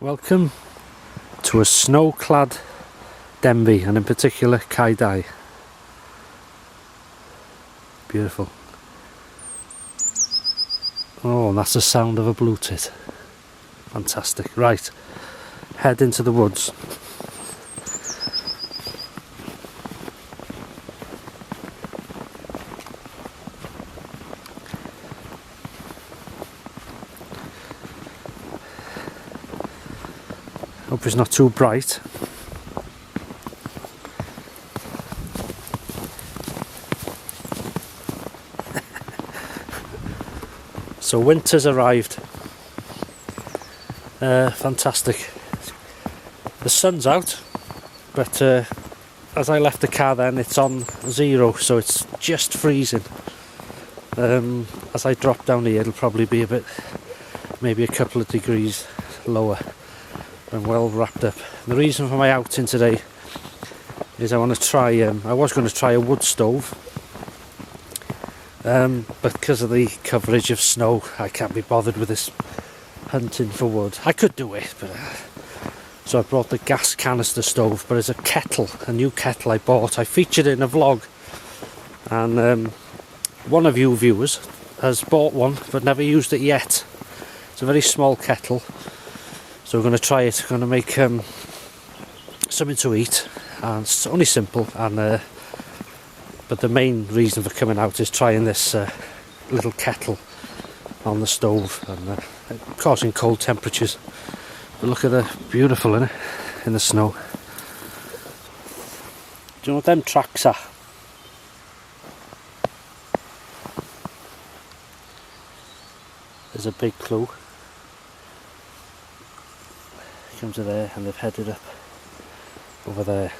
Welcome to a snow-clad Denby, and in particular Kai. Beautiful. Oh, and that's the sound of a blue tit. Fantastic. Right, head into the woods. Hope it's not too bright. So winter's arrived. Fantastic. The sun's out, but as I left the car then it's on 0, so it's just freezing. As I drop down here it'll probably be a bit, maybe a couple of degrees lower. I'm well wrapped up. The reason for my outing today is I want to try, I was going to try a wood stove, but because of the coverage of snow I can't be bothered with this hunting for wood. I could do it, but so I brought the gas canister stove, but it's a kettle, a new kettle I bought. I featured it in a vlog, and one of you viewers has bought one but never used it yet. It's a very small kettle. So we're going to try it. We're going to make something to eat, and it's only simple. And but the main reason for coming out is trying this little kettle on the stove, and causing cold temperatures. But look at the beautiful, innit, in the snow. Do you know what them tracks are? There's a big clue. Come to there, and they've headed up over there.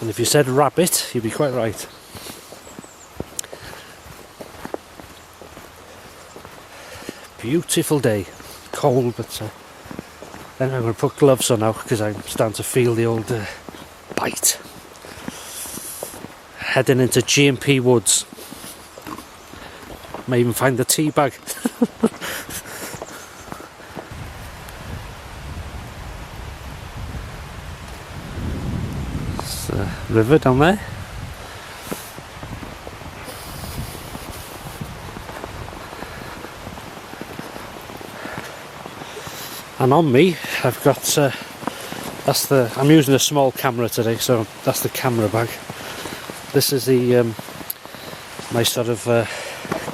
And if you said rabbit, you'd be quite right. Beautiful day, cold, but then I'm going to put gloves on now because I'm starting to feel the old bite. Heading into G+P Woods. May even find the tea bag. River down there. And on me I've got I'm using a small camera today, so that's the camera bag. This is the my sort of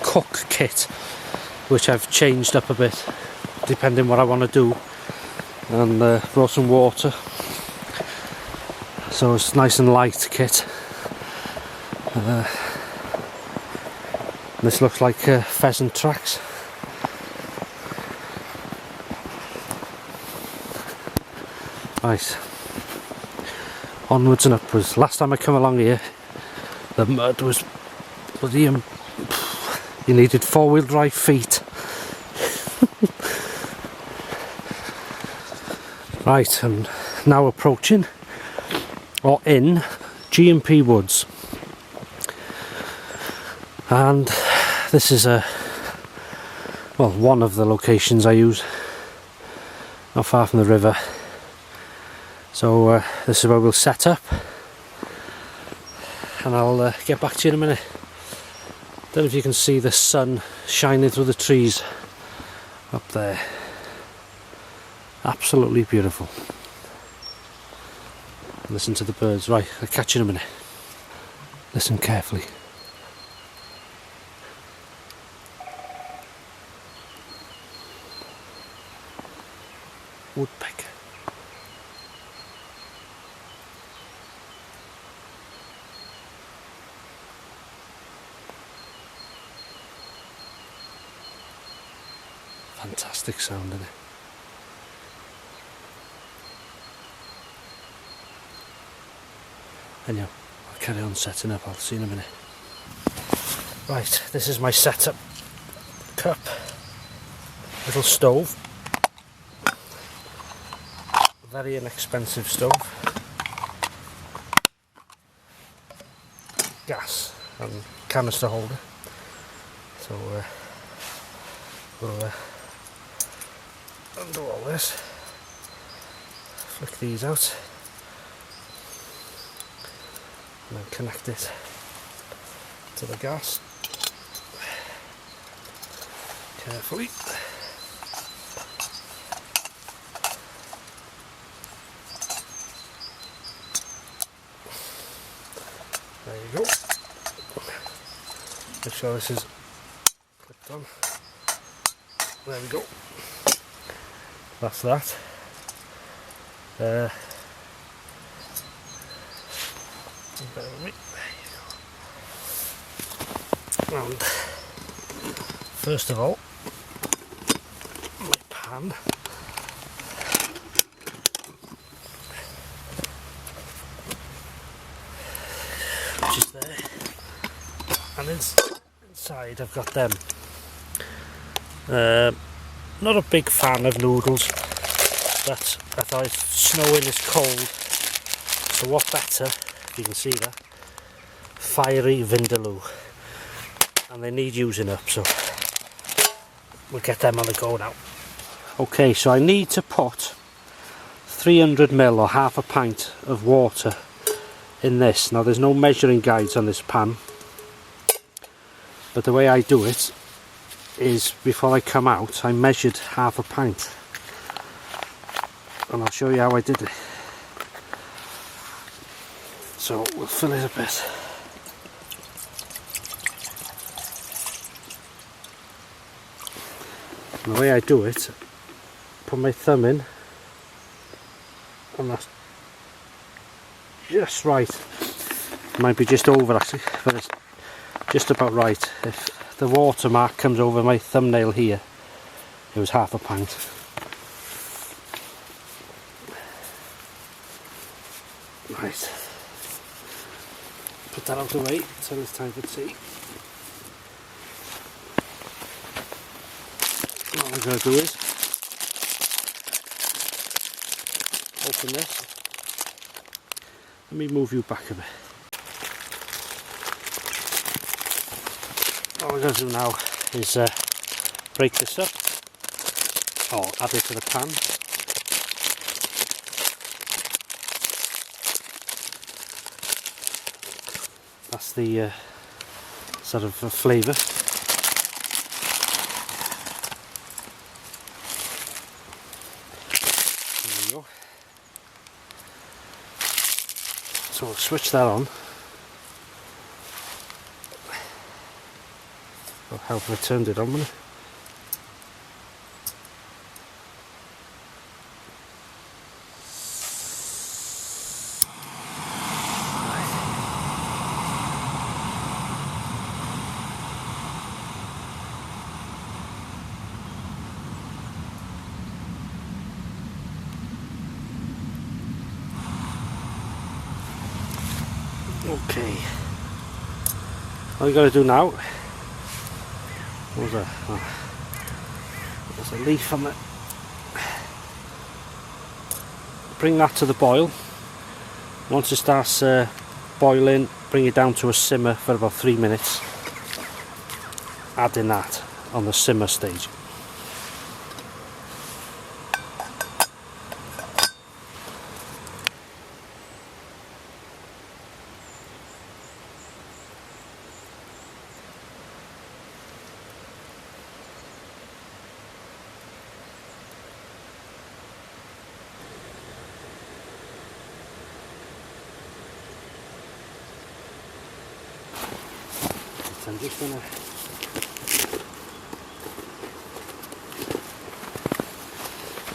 cook kit, which I've changed up a bit depending what I want to do, and brought some water. So it's nice and light kit. This looks like pheasant tracks. Right, onwards and upwards. Last time I come along here, the mud was bloody. You needed 4-wheel drive feet. Right, and now approaching, or in, G+P Woods, and this is one of the locations I use, not far from the river. So this is where we'll set up, and I'll get back to you in a minute. Don't know if you can see the sun shining through the trees up there. Absolutely beautiful. Listen to the birds. Right, I'll catch you in a minute. Listen carefully. Woodpecker. Fantastic sound, isn't it? Anyhow, I'll carry on setting up. I'll see you in a minute. Right, this is my setup. Cup, little stove, very inexpensive stove, gas and canister holder. So we'll undo all this, flick these out, and then connect it to the gas carefully. There you go. Make sure this is clipped on. There we go. That's that. Bear with me. There you go. And first of all, my pan. Which is there. And inside I've got them. Not a big fan of noodles, but I thought it's snowing, it's cold, so what better, if you can see that, fiery vindaloo, and they need using up, so we'll get them on the go now. Okay, so I need to put 300ml or half a pint of water in this. Now there's no measuring guides on this pan, but the way I do it is before I come out I measured half a pint, and I'll show you how I did it. So we'll fill it a bit. And the way I do it, put my thumb in, and that's just right. Might be just over actually, but it's just about right. If the watermark comes over my thumbnail here, it was half a pint. Right, put that out of the way until it's time for tea. What we're going to do is open this. Let me move you back a bit. What we're going to do now is break this up, or add it to the pan. That's the sort of flavour. There we go. So we'll switch that on. I'll help if I turned it on, wouldn't it? Okay. All you got to do now. What was that? Oh, there's a leaf on it. Bring that to the boil. Once it starts boiling, bring it down to a simmer for about 3 minutes. Adding that on the simmer stage. I'm just going to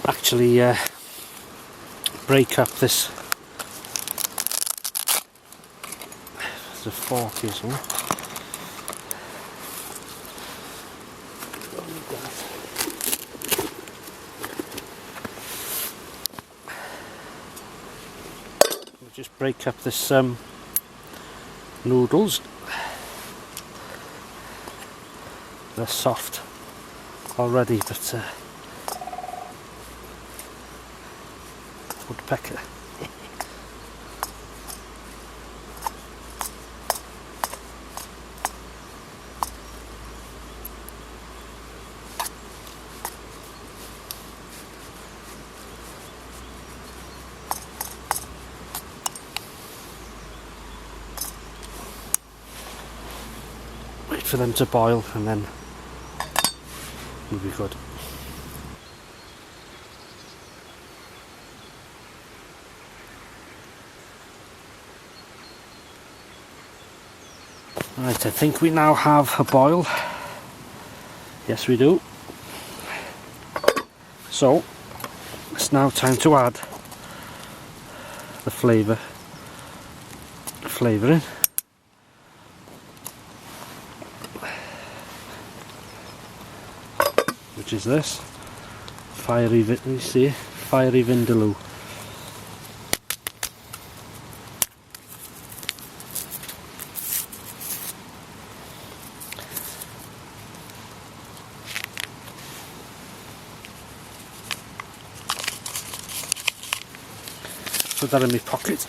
actually break up this. There's a fork or something. We'll just break up this noodles. They're soft already, but woodpecker. for them to boil and then we'll be good. Right, I think we now have a boil. Yes, we do. So it's now time to add the flavouring. Which is this fiery vindaloo. Put that in my pocket.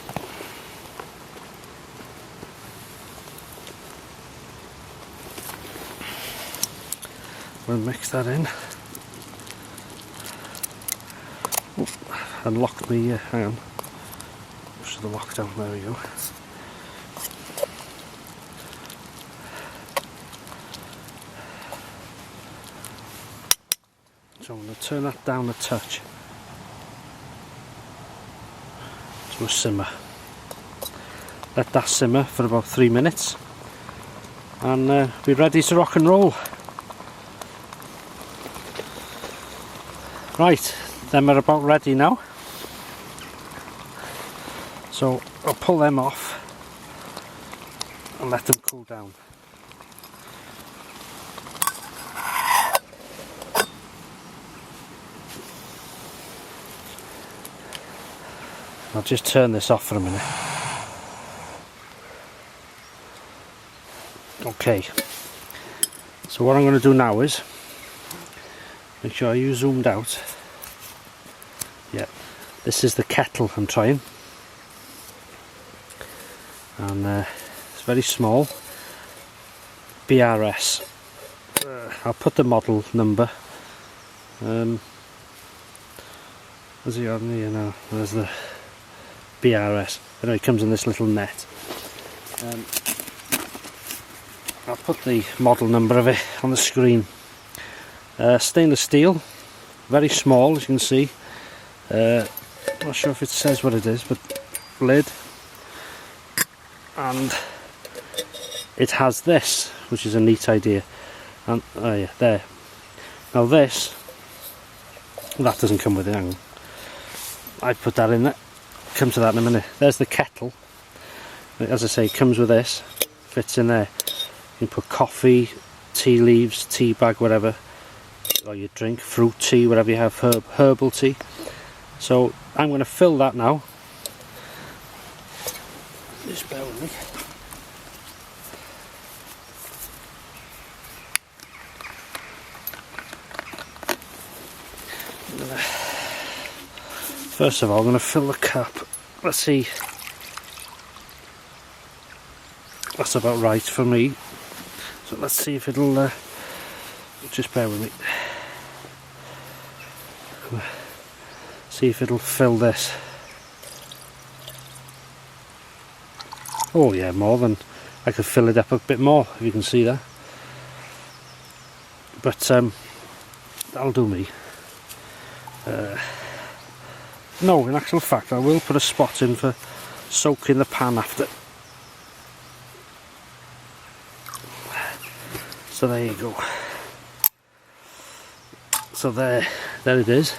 We'll mix that in. Oh, unlocked me, hang on. Push the lock down, there we go. So I'm going to turn that down a touch to a simmer. Let that simmer for about 3 minutes and be ready to rock and roll. Right, them are about ready now. So I'll pull them off and let them cool down. I'll just turn this off for a minute. Okay, so what I'm going to do now is make sure you zoomed out. Yeah, this is the kettle I'm trying, and it's very small. BRS. I'll put the model number. Is he on here now? There's the BRS. Anyway, it comes in this little net. I'll put the model number of it on the screen. Stainless steel, very small as you can see. Not sure if it says what it is, but lid, and it has this, which is a neat idea. And oh yeah, there. Now this, that doesn't come with it. Hang on. I'd put that in there. Come to that in a minute. There's the kettle. As I say, it comes with this. Fits in there. You can put coffee, tea leaves, tea bag, whatever. Or you drink, fruit tea, whatever you have, herbal tea. So I'm going to fill that now. Just bear with me. First of all, I'm going to fill the cup. Let's see. That's about right for me. So let's see if it'll. Just bear with me. See if it'll fill this. Oh yeah, more than I could fill it up a bit more, if you can see that. But that'll do me. No, in actual fact, I will put a spot in for soaking the pan after. So there you go. So there it is.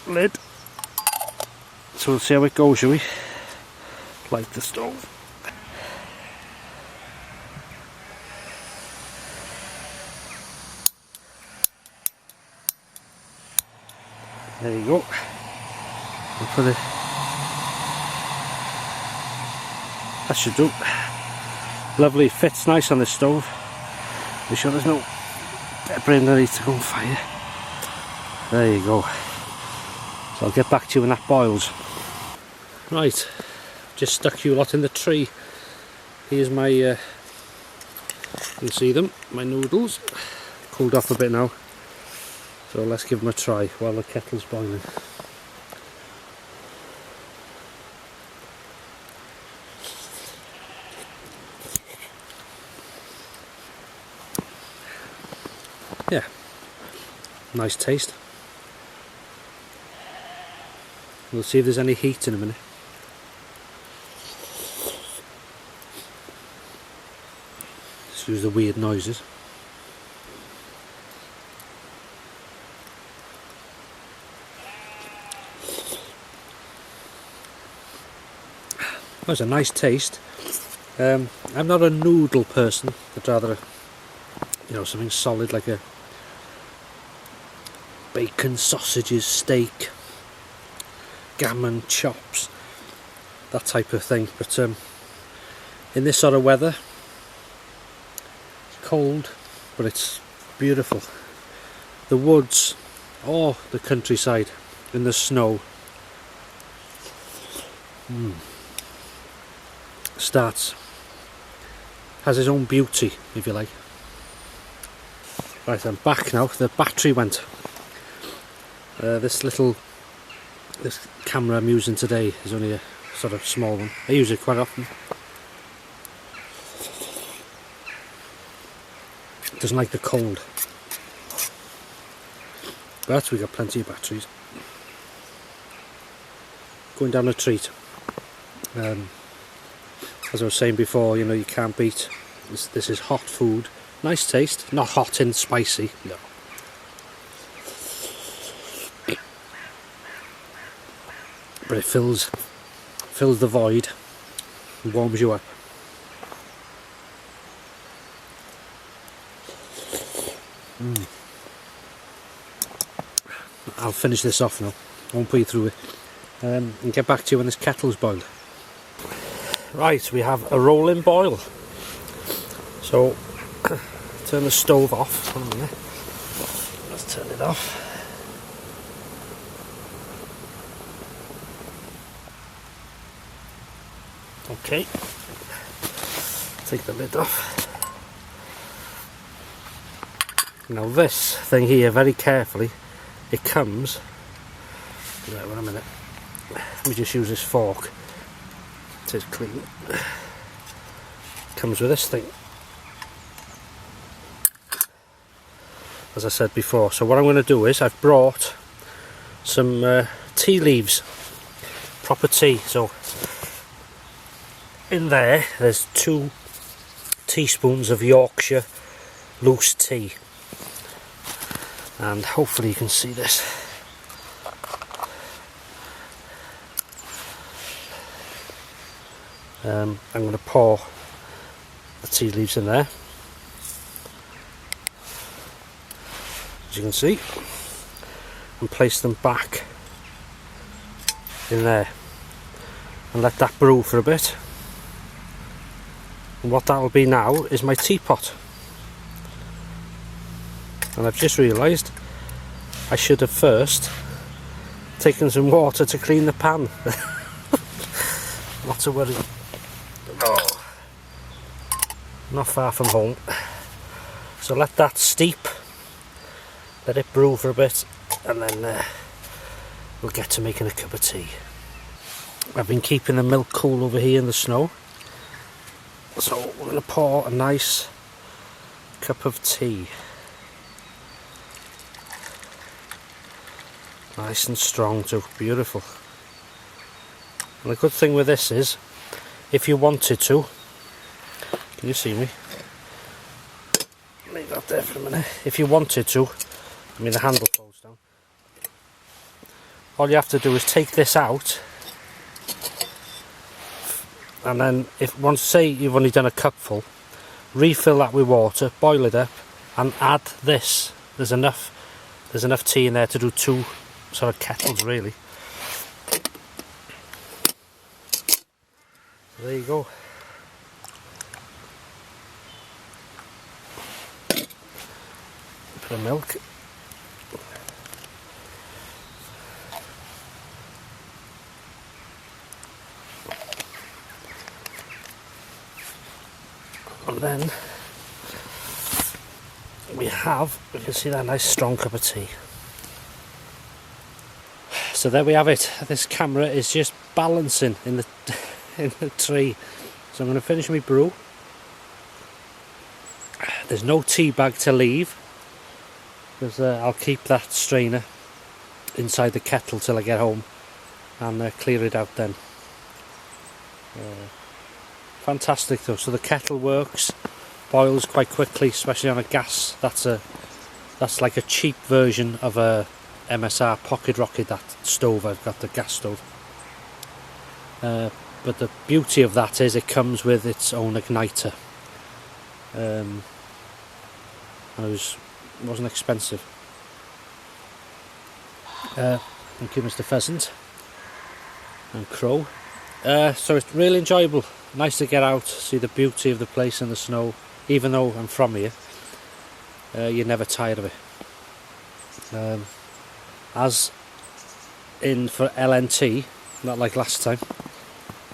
Lid. So we'll see how it goes, shall we? Light the stove. There you go. We'll put it. That should do. Lovely, fits nice on the stove. Be sure there's no debris underneath to go on fire. There you go. So I'll get back to you when that boils. Right, just stuck you lot in the tree. Here's my, you can see them, my noodles. Cooled off a bit now. So let's give them a try while the kettle's boiling. yeah, nice taste. We'll see if there's any heat in a minute. Excuse the weird noises. That's a nice taste. I'm not a noodle person. I'd rather, you know, something solid like a bacon, sausages, steak, gammon, chops, that type of thing. But in this sort of weather, it's cold, but it's beautiful. The woods, or the countryside, in the snow. Has its own beauty, if you like. Right, I'm back now. The battery went. This camera I'm using today is only a sort of small one. I use it quite often. It doesn't like the cold. But we got plenty of batteries. Going down a treat. As I was saying before, you know, you can't beat this. This is hot food. Nice taste. Not hot and spicy, no. But it fills the void and warms you up. I'll finish this off now. Won't put you through it. And get back to you when this kettle's boiled. Right, we have a rolling boil. So, turn the stove off. Hold on a minute. Let's turn it off. Okay. Take the lid off. Now this thing here, very carefully, it comes. Right, wait a minute. Let me just use this fork. It is clean. Comes with this thing, as I said before. So what I'm going to do is I've brought some tea leaves, proper tea. So in there's 2 teaspoons of Yorkshire loose tea, and hopefully you can see this. I'm going to pour the tea leaves in there, as you can see, and place them back in there and let that brew for a bit. And what that'll be now is my teapot. And I've just realised I should have first taken some water to clean the pan. Not to worry. Oh, not far from home. So let that steep, let it brew for a bit, and then we'll get to making a cup of tea. I've been keeping the milk cool over here in the snow, so we're going to pour a nice cup of tea. Nice and strong too, beautiful. And the good thing with this is, if you wanted to, can you see me? Leave that there for a minute. If you wanted to, I mean the handle falls down. All you have to do is take this out, and then if once, say you've only done a cupful, refill that with water, boil it up, and add this. There's enough tea in there to do 2 sort of kettles really. There you go. Bit of milk. And then we can see that nice strong cup of tea. So there we have it. This camera is just balancing in the tree. So I'm going to finish my brew. There's no tea bag to leave, because I'll keep that strainer inside the kettle till I get home and clear it out then. Fantastic though. So the kettle works, boils quite quickly, especially on a gas. That's like a cheap version of a MSR Pocket Rocket, that stove I've got, the gas stove. But the beauty of that is it comes with its own igniter. And it wasn't expensive. Thank you, Mr. Pheasant and Crow. So it's really enjoyable. Nice to get out, see the beauty of the place in the snow. Even though I'm from here, you're never tired of it. As in for LNT, not like last time,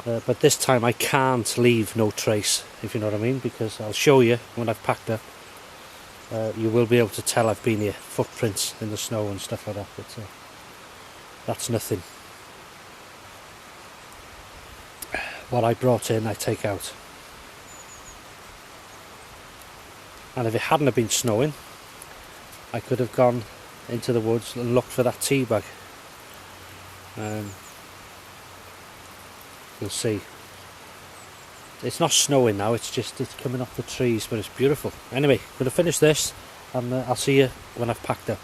but this time I can't leave no trace, if you know what I mean, because I'll show you when I've packed up. You will be able to tell I've been here, footprints in the snow and stuff like that, but that's nothing. What I brought in I take out. And if it hadn't have been snowing, I could have gone into the woods and looked for that tea bag. You'll see. It's not snowing now, it's coming off the trees, but it's beautiful. Anyway, I'm going to finish this and I'll see you when I've packed up.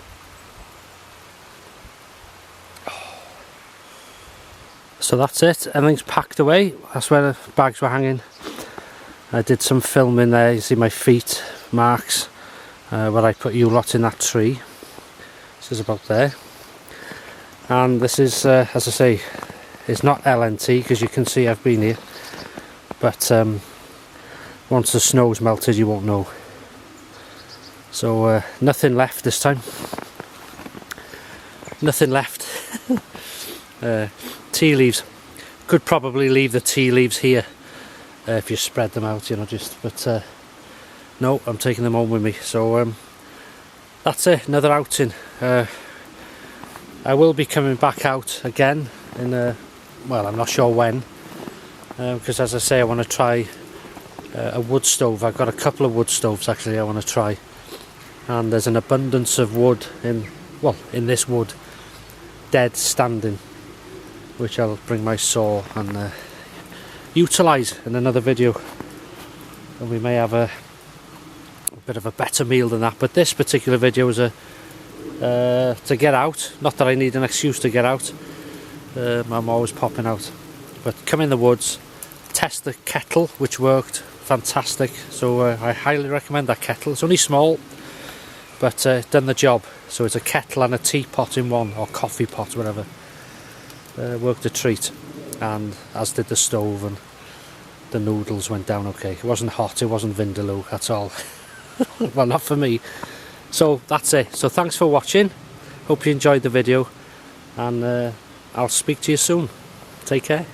So that's it, everything's packed away. That's where the bags were hanging. I did some filming there, you see my feet marks where I put you lot in that tree. This is about there. And this is, as I say, it's not LNT because you can see I've been here. But once the snow's melted you won't know. So nothing left this time. Nothing left. Tea leaves. Could probably leave the tea leaves here if you spread them out, you know, but no, I'm taking them home with me. So that's it, another outing. I will be coming back out again in well, I'm not sure when, because as I say, I want to try a wood stove. I've got a couple of wood stoves actually I want to try, and there's an abundance of wood in this wood dead standing, which I'll bring my saw and utilise in another video, and we may have a bit of a better meal than that. But this particular video is to get out, not that I need an excuse to get out. I'm always popping out, but come in the woods, test the kettle, which worked fantastic. So I highly recommend that kettle. It's only small, but done the job. So it's a kettle and a teapot in one, or coffee pot, whatever. Worked a treat, and as did the stove, and the noodles went down okay. It wasn't hot, it wasn't vindaloo at all. Well, not for me. So that's it. So thanks for watching, hope you enjoyed the video, and I'll speak to you soon. Take care.